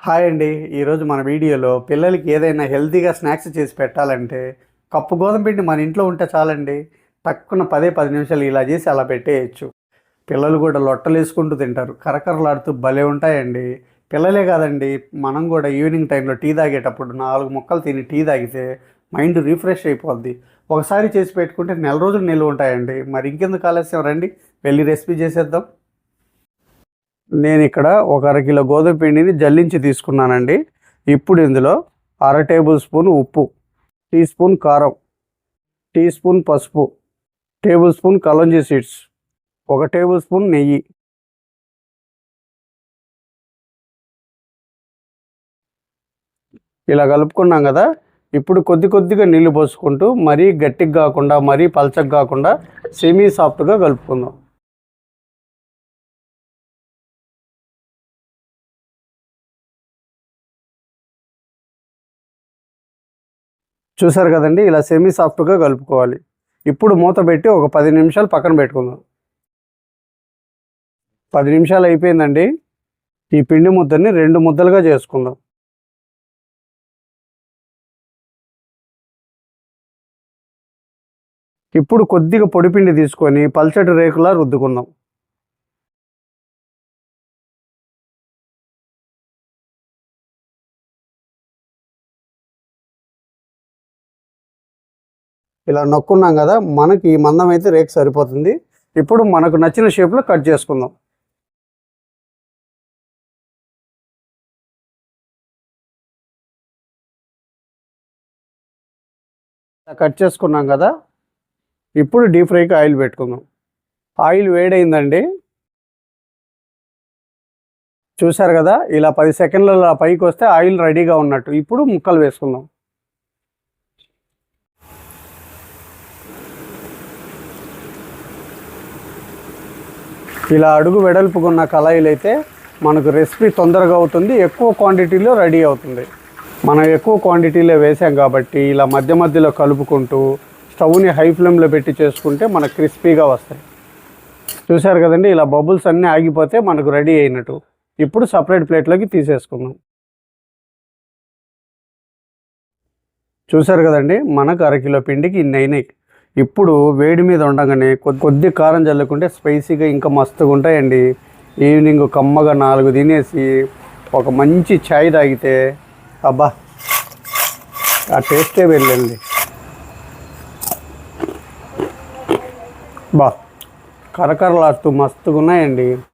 Hi అండి. ఈరోజు మన వీడియోలో పిల్లలకి ఏదైనా హెల్తీగా స్నాక్స్ చేసి పెట్టాలంటే కప్పు గోధుమ పిండి మన ఇంట్లో ఉంటే చాలండి. తక్కువ 10 నిమిషాలు ఇలా చేసి అలా పెట్టేయచ్చు. పిల్లలు కూడా లొట్టలు వేసుకుంటూ తింటారు. కరకరలాడుతూ భలే ఉంటాయండి. పిల్లలే కాదండి, మనం కూడా ఈవినింగ్ టైంలో టీ తాగేటప్పుడు 4 ముక్కలు తిని టీ తాగితే మైండ్ రిఫ్రెష్ అయిపోద్ది. ఒకసారి చేసి పెట్టుకుంటే నెల రోజులు నిల్వ ఉంటాయండి. మరి ఇంకెందుకు ఆలస్యం, రండి వెళ్ళి రెసిపీ చేసేద్దాం. నేను ఇక్కడ ఒక అరకిలో గోధుమ పిండిని జల్లించి తీసుకున్నానండి. ఇప్పుడు ఇందులో 1/2 టేబుల్ స్పూన్ ఉప్పు, టీ స్పూన్ కారం, టీ స్పూన్ పసుపు, table spoon kalonji seeds, 1 table spoon నెయ్యి, ఇలా కలుపుకున్నాం కదా. ఇప్పుడు కొద్దిగా నీళ్లు పోసుకుంటూ మరీ గట్టిగా కాకుండా మరీ పల్చగా కాకుండా సెమీ సాఫ్ట్గా కలుపుకుందాం. చూసారు కదండి, ఇలా సెమీ సాఫ్ట్గా కలుపుకోవాలి. ఇప్పుడు మూత పెట్టి ఒక 10 నిమిషాలు పక్కన పెట్టుకుందాం. 10 నిమిషాలు అయిపోయిందండి. ఈ పిండి ముద్దని 2 ముద్దలుగా చేసుకుందాం. ఇప్పుడు కొద్దిగా పొడిపిండి తీసుకొని పల్చటి రేకులా రుద్దుకుందాం. ఇలా నొక్కున్నాం కదా, మనకి ఈ మందం అయితే రేకు సరిపోతుంది. ఇప్పుడు మనకు నచ్చిన షేప్లో కట్ చేసుకుందాం. కట్ చేసుకున్నాం కదా, ఇప్పుడు డీప్ ఫ్రైకి ఆయిల్ పెట్టుకుందాం. ఆయిల్ వేడైందండి. చూసారు కదా, ఇలా 10 సెకండ్లలో పైకి వస్తే ఆయిల్ రెడీగా ఉన్నట్టు. ఇప్పుడు ముక్కలు వేసుకుందాం. ఇలా అడుగు వెడల్పుకున్న కళాయిలు అయితే మనకు రెసిపీ తొందరగా అవుతుంది, ఎక్కువ క్వాంటిటీలో రెడీ అవుతుంది. మనం ఎక్కువ క్వాంటిటీలో వేసాం కాబట్టి ఇలా మధ్యలో కలుపుకుంటూ స్టవ్ని హై ఫ్లేమ్లో పెట్టి చేసుకుంటే మనకు క్రిస్పీగా వస్తాయి. చూసారు కదండి, ఇలా బబుల్స్ అన్నీ ఆగిపోతే మనకు రెడీ అయినట్టు. ఇప్పుడు సపరేట్ ప్లేట్లోకి తీసేసుకుందాం. చూసారు కదండి, మనకు 1/2 కిలో పిండికి ఇన్ని అయినాయి. ఇప్పుడు వేడి మీద ఉండగానే కొద్ది కారం చల్లుకుంటే స్పైసీగా ఇంకా మస్తుగా ఉంటాయండి. ఈవినింగ్ కమ్మగా 4 తినేసి ఒక మంచి ఛాయ్ తాగితే అబ్బా, ఆ టేస్టే వెళ్ళండి. బా, కరకరలాడుతూ మస్తుగా ఉన్నాయండి.